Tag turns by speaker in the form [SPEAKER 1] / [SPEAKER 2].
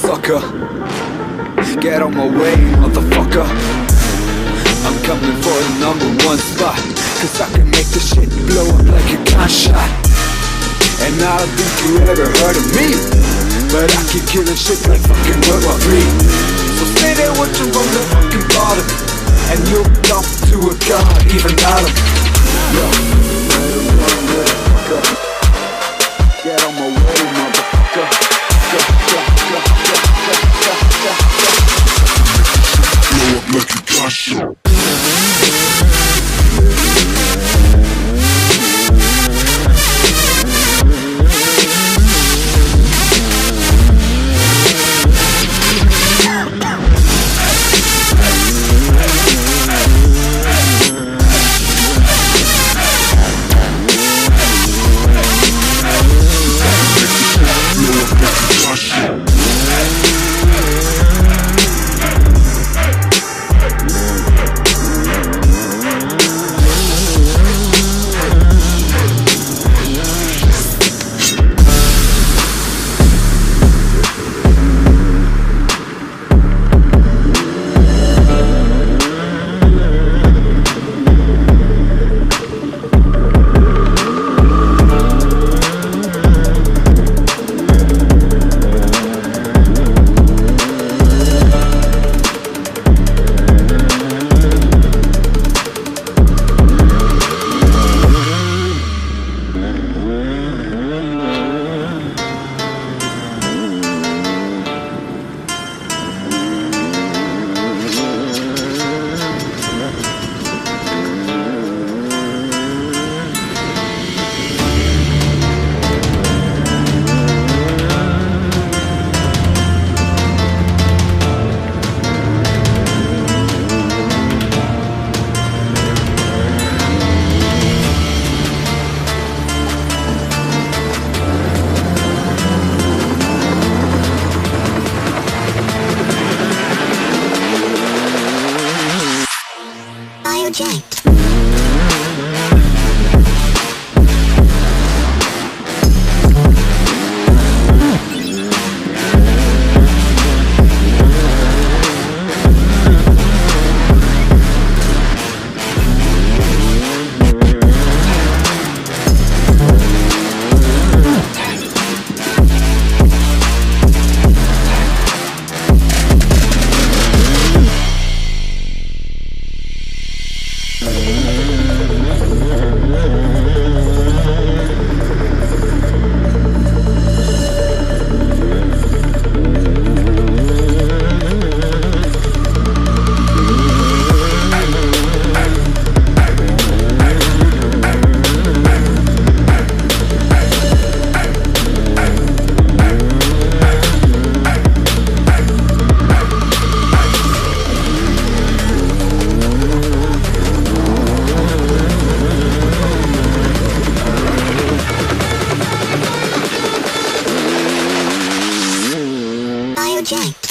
[SPEAKER 1] sucker. Get on my way, motherfucker. I'm coming for the #1 spot, 'cause I can make this shit blow up like a gunshot. And I don't think you ever heard of me, but I keep killing shit like fucking World War III. So stay there watching from the fucking bottom, and you'll talk to a god, even Adam. Yo, let it run, motherfucker. Get on my way, motherfucker. Blow up like a gunshot.
[SPEAKER 2] BIOJECT. BIOJECT.